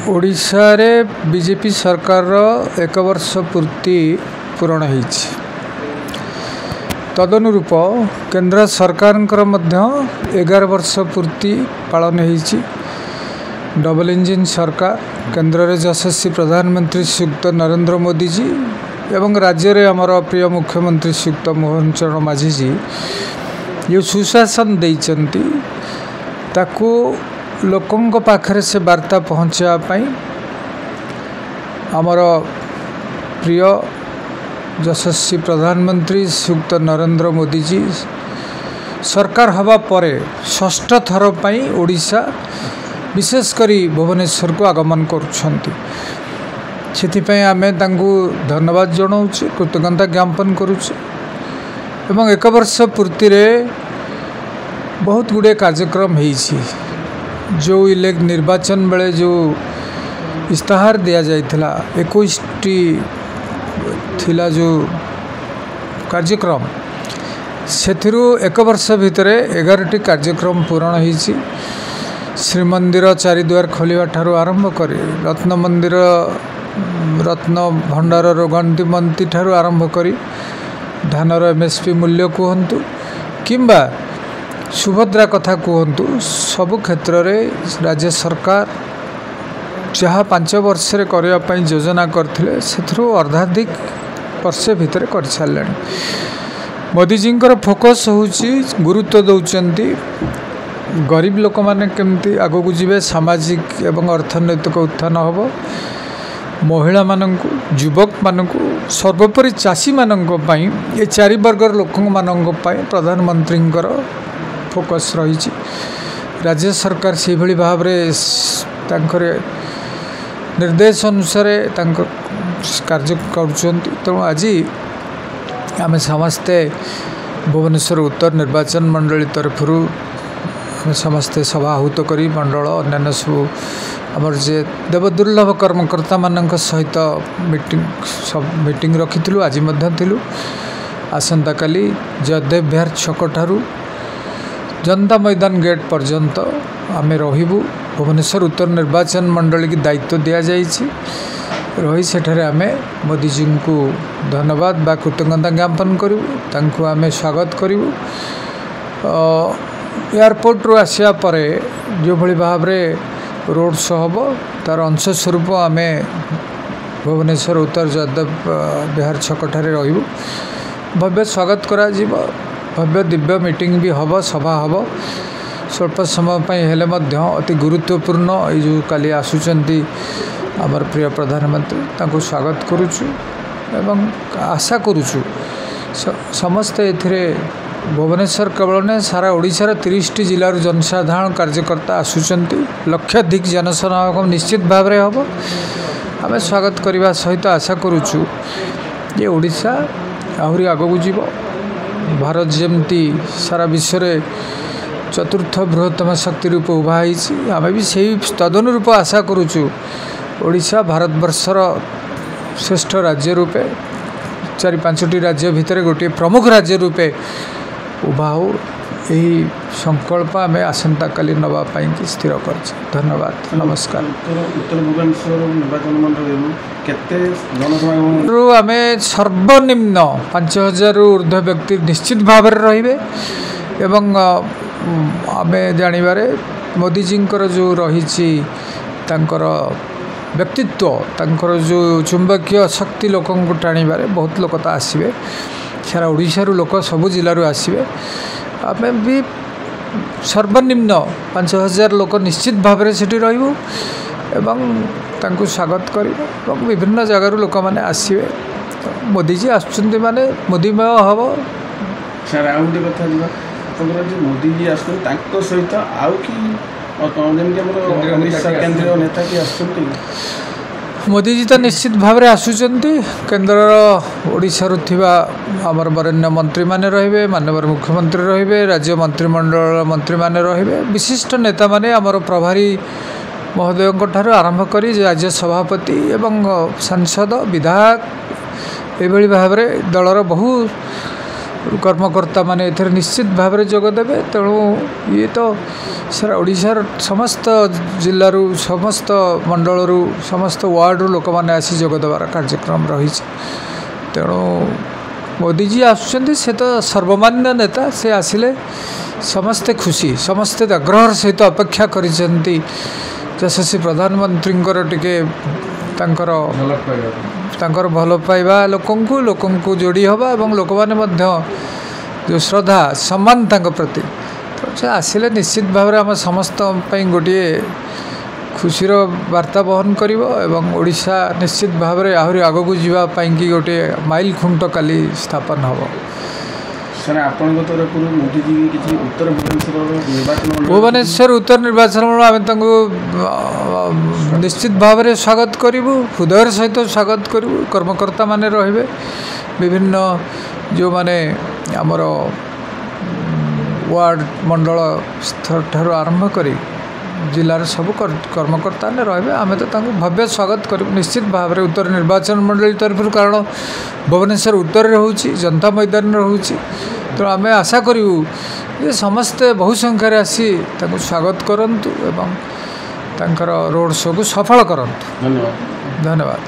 ओडिशा रे बीजेपी सरकार एक वर्ष पूर्ति पूरण होइछि। तदनुरूप केंद्र सरकार 11 वर्ष पूर्ति पालन होइछि। डबल इंजिन सरकार केंद्र रे यशस्वी प्रधानमंत्री श्रीयुक्त नरेंद्र मोदी जी एवं राज्य रे हमर प्रिय मुख्यमंत्री श्रीयुक्त मोहन चरण माझी जी ये सुशासन देइचंती ताकू लोकों पाखरे से वार्ता पहुँचा आमर प्रिय यशस्वी प्रधानमंत्री श्रीयुक्त नरेंद्र मोदी जी सरकार हवा परे षष्ठ थर पाई ओडिशा विशेषकर भुवनेश्वर को आगमन करुछंती। सेथिपाई आमे तांकू धन्यवाद जनाऊँ, कृतज्ञता ज्ञापन करुचे एवं एक वर्ष पूर्ति रे बहुत गुड़े कार्यक्रम होइछि। जो निर्वाचन बेले जो इस्ताहार दिया जाइथिला 21टी थिला जो कार्यक्रम सेथिरु एक वर्ष भितरे 11टी कार्यक्रम पूर्ण होइछि। श्रीमंदिर चारिद्वार खोलिबा ठारू आरंभ करी रत्न मंदिर रत्न भंडार गंती मंती ठारू आरंभ करी धानर एमएसपी मूल्य कहतु किंबा सुभद्रा कथा कहतु सबु क्षेत्र रे राज्य सरकार जहाँ 5 वर्ष रे करने योजना करथिले सेथरो अर्धाधिक वर्ष भितर कर सारे। मोदी जी फोकस होउची गुरुत्व दौचंती गरीब लोक माने केमती आगो को जीवे, सामाजिक एवं अर्थनैतिक उत्थान हबो, महिला माननकु युवक माननकु सर्वोपरि चाषी माननक पई ये 4 वर्गर लोक माननक पई प्रधानमंत्री फोकस रही। राज्य सरकार से भली भाव रे तांकरे निर्देश अनुसार कार्य करुचंती। तेणु आज आम समस्ते भुवनेश्वर उत्तर निर्वाचन मंडली तरफ समस्ते सभा आहूत करी मंडल अन्य सब आमर जे देवदुर्लभ कर्मकर्ता मान सहित मीटिंग रखी आज थिलु। आसंता काली जयदेव बिहार छक ठारू जनता मैदान गेट पर्यंत आमे रहिबु। भुवनेश्वर उत्तर निर्वाचन मंडली की दायित्व दिया जाइछि। रही सेठारे आमे मोदी जी को धन्यवाद बा कृतज्ञता ज्ञापन करूँ, तांको आमे स्वागत करूँ। एयरपोर्ट रू आसिया परे जो भली भाव रे रोड शो हम तार अंश स्वरूप आमे भुवनेश्वर उत्तर जयदेव बिहार छक ठारे रहिबु। भव्य स्वागत करा जिवो, भव्य दिव्य मीटिंग भी हम सभा हम स्वल्प समय हेले मध्य अति गुरुत्वपूर्ण ये जो काली आसुचंती आमर प्रिय प्रधानमंत्री तांको स्वागत करुचु एवं आशा करुचु समस्ते एथिरे भुवनेश्वर केवल ने सारा ओडिशार 30टी जिलार जनसाधारण कार्यकर्ता आसुचंती। लक्षाधिक जनसमागम निश्चित भाव में हम आम स्वागत करने सहित आशा करुचु ये ओडिशा आहरी आगू जीव। भारत जमती सारा विश्व रे चतुर्थ बृहत्तम शक्ति रूप उभाई आम भी से तदनुरूप आशा करुचु ओडिशा भारतवर्षर श्रेष्ठ राज्य रूपे 4-5टी राज्य भितर गोटे प्रमुख राज्य रूपे उभा हो। यही संकल्प आम आसंता काली नवापाई की स्थिर कर। धन्यवाद, नमस्कार। उत्तर भुवनेश्वर निर्वाचन मंडल आम सर्वनिम्न 5000 ऊर्ध्व व्यक्ति निश्चित भाव में रे एवं आम जानिबारे मोदी जी जो रही व्यक्तित्व तांकर जो चुंबकीय शक्ति लोक टाणीबारे बहुत लोक तो आसवे, सारा ओडिशा लोक सबु जिलूर आसवे। आम भी सर्वनिम्न 5000 लोक निश्चित भाव में सेठी रहिबु एवं तांको स्वागत करिबु। विभिन्न जगार लोक मैंने आसवे। मोदी जी आसुचंती माने मोदीमय हम। सर आउ गोटे कथा जो मोदी जी आसुन सहित आउ कि केंद्रीय नेता कि आसुचंती। मोदी जी तो निश्चित भाव में आसुचंती। केंद्र ओडिशा रु थिबा आमर वरेण्य मंत्री माने रहिबे, माननीय मुख्यमंत्री रहिबे, राज्य मंत्रिमंडल मंत्री माने रहिबे, विशिष्ट नेता माने आमर प्रभारी महोदय ठारू आरंभ करी राज्य सभापति एवं सांसद विधायक एभली भाव में दलर बहु कर्मकर्ता माने एथर निश्चित भाव में जोगदेवे। तेणु ये तो सारा ओडिशार समस्त जिल्लारू समस्त मंडलरू समस्त वार्डरू लोक मैंने आसी जोगदेवार कार्यक्रम रही। तेणु मोदीजी आसुच्चंदी से तो सर्वमान्य नेता से आसिले समस्ते खुशी समस्ते आग्रह सहित अपेक्षा करिसेंती यशस्वी प्रधानमंत्री टिके तांकर भल पाइबा लोकंकु जोड़ी हवा एवं लोक माने मध्य जो श्रद्धा सम्मान तांक प्रति तो से आसिले निश्चित भाव में आम समस्त गोटे खुशीर वार्ता बहन करिवो एवं ओडिशा निश्चित भाव में आहरी आगकू जावाई गोटे माइल खुंट काली स्थापन हम। सर आपन तरफ मोदी जी किसी उत्तर भुवनेश्वर उत्तर निर्वाचन आम निश्चित भाव में स्वागत करूँ हृदय सहित स्वागत करूँ। कर्मकर्ता माने रहिबे विभिन्न जो माने आमर वार्ड मंडल स्तर ठारू आरंभ करी जिलार सब कर्मकर्ता ने रहिबे आम तो भव्य स्वागत करूँ निश्चित भाव में उत्तर निर्वाचन मंडली तरफ कारण भुवनेश्वर उत्तर रोचे जनता मैदान रोचे। तो आम आशा करूँ ये समस्ते बहु संख्यार आसी स्वागत करंतु एवं तांकर रोड शो को सफल करंतु। धन्यवाद। धन्यवाद।